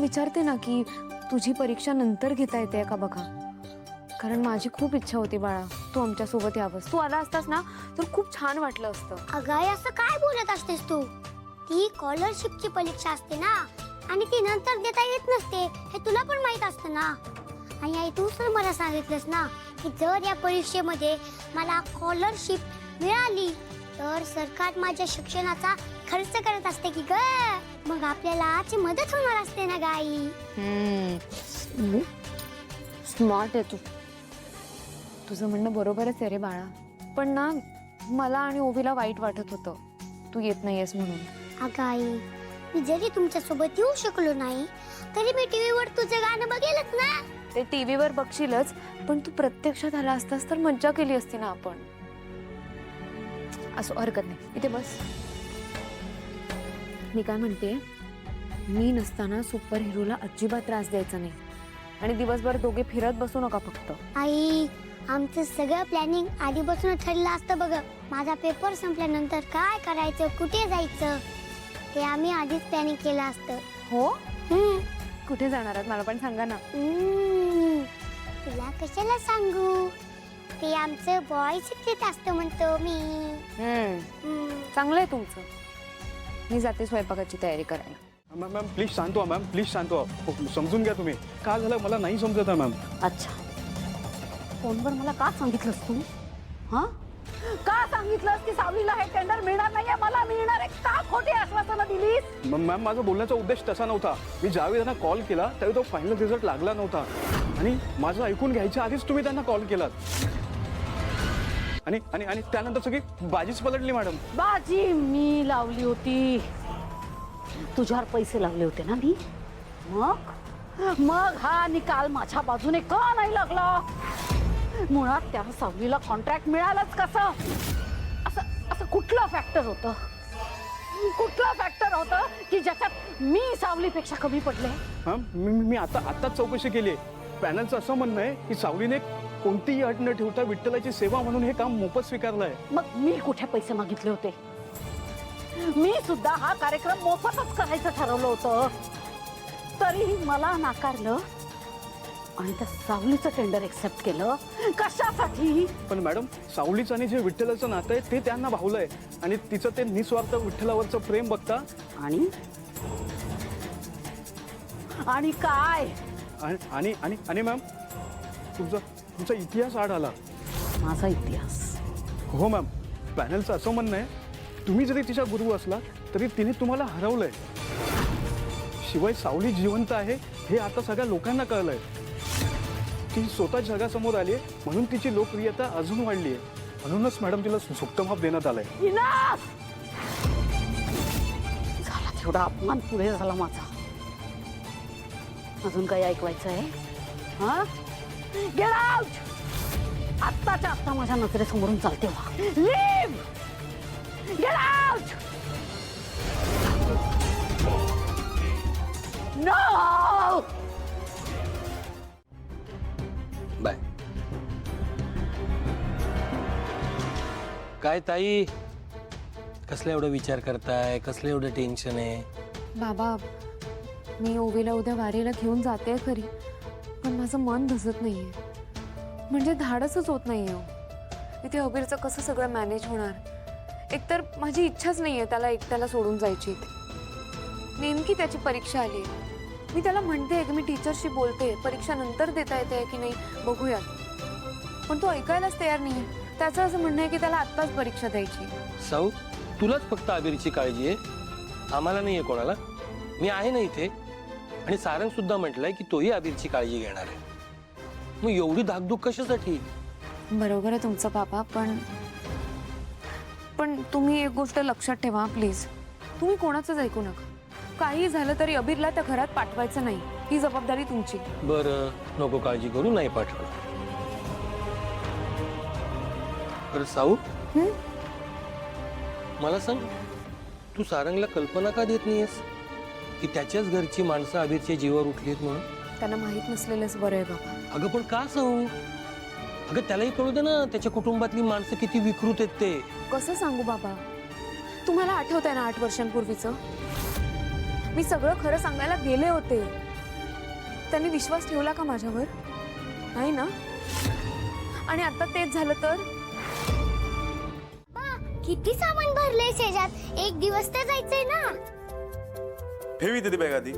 विचारते ना की तुझी परीक्षा नंतर घेता येते का बघा, कारण माझी खूप इच्छा होती बाळा तू आमच्या सोबत यावंस. तू आला असतास ना तर खूप छान वाटलं असतं. अगं आई, असं काय बोलत असतेस तू? ती स्कॉलरशिपची परीक्षा असते ना, आणि ती नंतर देता येत नसते, हे तुला पण माहित असतं ना. आणि आई, तू तर मला सांगितलंस ना की जर या परीक्षेमध्ये मला स्कॉलरशिप मिळाली तर सरकार माझ्या शिक्षणाचा खर्च करत असते की ग, मग आपल्याला आजची मदत होणार असते ना गाई. स्मार्ट आहे तू. तुझं म्हणणं बरोबरच आहे रे बाळा, पण ना मला आणि ओवीला वाईट वाटत होतं तू येत नाहीयेस म्हणून. अगं आई, मी जरी तुमच्या सोबत येऊ शकलो नाही तरी मी टीव्हीवर तुझं गाणं बघेलच ना. ते टीव्हीवर बघशीलच, पण तू प्रत्यक्षात आला असतास तर मज्जा केली असती ना आपण. असो, हरकत नाही, इथे बस. मी काय म्हणते, मी नसताना सुपर हिरोला अजिबात त्रास द्यायचा नाही आणि दिवसभर दोघे फिरत बसू नका फक्त. आई, आमचं सगळं प्लॅनिंग आधीपासून ठरलं असतं बघ. माझा पेपर संपल्यानंतर काय करायचं, कुठे जायचं, ते आम्ही आधीच प्लॅनिंग केलं असतं. हो? कुठे जाणार आहात मला पण सांगा ना. तुला कशाला सांगू, ते आमचं बॉय सिक्रेट असतं म्हणतो मी. चांगलं आहे तुमचं. मी जाते स्वयंपाकाची तयारी करायला. मॅम मॅम प्लीज शांत व्हा मॅम, प्लीज शांत व्हा. समजून घ्या तुम्ही. का झालं मला नाही समजत आहे मॅम. अच्छा, फोनवर मला का सांगितलंस तू? हा, का सांगितलंस की सावलीला हे टेंडर मिळणार नाहीये, मला मिळणार आहे? का खोटी आश्वासनं दिलीस? मॅम माझा बोलण्याचा उद्देश तसा नव्हता. मी ज्यावेळी त्यांना कॉल केला त्यावेळी तो फायनल रिझल्ट लागला नव्हता आणि माझं ऐकून घ्यायच्या आधीच तुम्ही त्यांना कॉल केलात आणि आणि आणि त्यानंतर सगळी बाजीच पलटली मॅडम. बाजी मी लावली होती, तुझ्यावर पैसे लावले होते ना मी. मग हा निकाल माझ्या बाजूने का नाही लागला? मुळात त्या सावलीला कॉन्ट्रॅक्ट मिळालंच कसं? असं कुठलं फॅक्टर होतं, की ज्याच्यात मी सावलीपेक्षा कमी पडले? हां, मी आताच चौकशी केली आहे. पॅनलचं असं म्हणणं आहे की सावलीने कोणतीही अट न ठेवता विठ्ठलाची सेवा म्हणून हे काम मोफत स्वीकारलंय. मग मी कुठे पैसे मागितले होते? मी सुद्धा हा कार्यक्रम मोफतच करायचं ठरवलं होतं, तरीही मला नाकारलं आणि त्या सावलीचं टेंडर एक्सेप्ट केलं. कशासाठी? पण मॅडम, सावलीचं आणि जे विठ्ठलाचं नातं आहे ते त्यांना भावलंय आणि तिचं ते निस्वार्थ विठ्ठलावरचं प्रेम बघता आणि काय आणि आणि आणि मॅम तुमचा इतिहास आड आला. माझा इतिहास? हो मॅम, पॅनलचं असं म्हणणं आहे तुम्ही जरी तिच्या गुरु असला तरी तिने तुम्हाला हरवलंय. शिवाय सावली जिवंत आहे हे आता सगळ्या लोकांना कळलंय. ती स्वतः जगासमोर आली आहे म्हणून तिची लोकप्रियता अजून वाढली आहे. म्हणूनच मॅडम तिला सुप्त माप देण्यात आलंय. झाला तेवढा अपमान पुढे झाला माझा. अजून काही ऐकवायचं आहे? हा, गेट आउट. आत्ताच्या आत्ता माझ्या नजरेसमोरून चालते व्हा. Leave, get out. No. Bye. काय ताई, कसलं एवढं विचार करताय, कसलं एवढं टेन्शन आहे? बाबा, मी ओवीला उद्या वारीला घेऊन जाते खरी, पण माझं मन धसत नाहीये. म्हणजे धाडसच होत नाहीये. इथे अबीरचं कसं सगळं मॅनेज होणार? एकतर माझी इच्छाच नाहीये त्याला एकट्याला सोडून जायची. नेमकी त्याची परीक्षा आली. मी त्याला म्हणते की मी टीचरशी बोलते, परीक्षा नंतर देता येते की नाही बघूया, पण तो ऐकायलाच तयार नाही. त्याचं असं म्हणणं आहे की त्याला आत्ताच परीक्षा द्यायची. साऊ, तुलाच फक्त अबीरची काळजी आहे, आम्हाला नाही आहे कोणाला. मी आहे ना इथे, आणि सारंग सुद्धा म्हटलंय की तोही अबीरची काळजी घेणार आहे. मग एवढी धाकधूक कशासाठी? बरोबर आहे तुमचं बाबा, पण तुम्ही एक गोष्ट लक्षात ठेवा प्लीज. तुम्ही कोणाचंच ऐकू नका. काही झालं तरी अबीरला त्या घरात पाठवायचं नाही, ही जबाबदारी तुमची. बरं, नको काळजी करू, नाही पाठवलं. बरं साऊ, मला सांग, तू सारंगला कल्पना का देत नाहीयेस की त्याच्याच घरची माणसं अबीरच्या जीवावर उठली आहेत म्हणून? त्यांना माहित नसलेलंच बरं आहे बाबा. अगं पण का साऊ? अगं त्यालाही कळू दे ना त्याच्या कुटुंबातली माणसं किती विकृत आहेत ते. कसं सांगू बाबा? तुम्हाला आठवतंय ना 8 वर्षांपूर्वीचं? मी सगळं खरं सांगायला गेले होते, त्यांनी विश्वास ठेवला का माझ्यावर? नाही ना. आणि आता तेच झालं तर? किती सामान भरलंय शेजात, एक दिवस तर जायचंय ना. ठेवी तिथे बॅग आधी.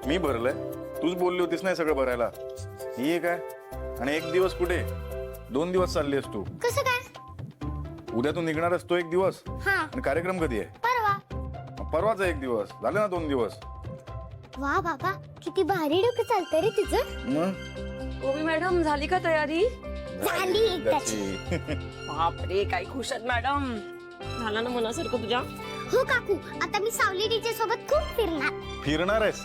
मी भरलंय, तूच बोलली होतीस नाही सगळं भरायला. ही काय? आणि एक दिवस कुठे? 2 दिवस चाललीस तू. कसं काय? उद्या तू निघणार असतो 1 दिवस. हा, आणि कार्यक्रम कधी आहे? परवा. परवाचा 1 दिवस झाले ना 2 दिवस. वा बाबा, किती भारी डोकं चालतंय रे तुझं. मग ओवी मॅडम झाली का तयारी? झाली एकदाची. बापरे काय खुश आहेत मॅडम. झालं ना मनासारखं तुझ्या? हो काकू, आता मी सावली डीजे सोबत खूप फिरणार. फिरणार आहेस?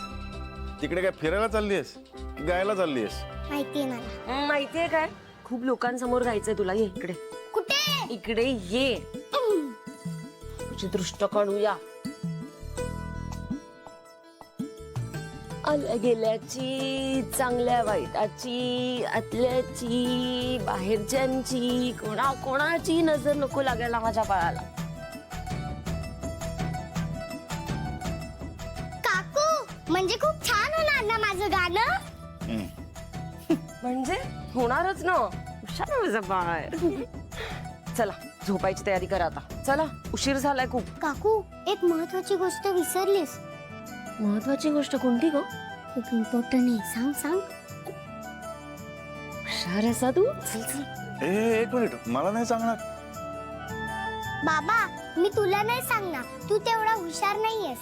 तिकडे काय फिरायला चालली आहेस की गायला चालली आहेस? माहितीये मला. माहितीये काय, खूप लोकांसमोर गायचंय तुला. ये इकडे, कुठे? इकडे ये. तुझी दृष्ट काढूया. आल्या गेल्याची, चांगल्या वाईटाची, आतल्याची, बाहेरच्यांची, कोणाची नजर नको लागायला माझ्या बाळाला. काकू, म्हणजे खूप छान होणार ना माझं गाणं. म्हणजे होणारच ना. हुशार आहे माझं बाळ. चला झोपायची तयारी करा आता. चला उशीर झालाय खूप. काकू, एक महत्वाची गोष्ट विसरलीस. महत्वाची गोष्ट कोणती ग? खूप इम्पॉर्टंट आहे, सांग सांग. हुशार असा तू. चल चल. एक मिनिट, मला नाही सांगणार. बाबा, मी तुला नाही सांगणार, तू तेवढा हुशार नाहीयेस.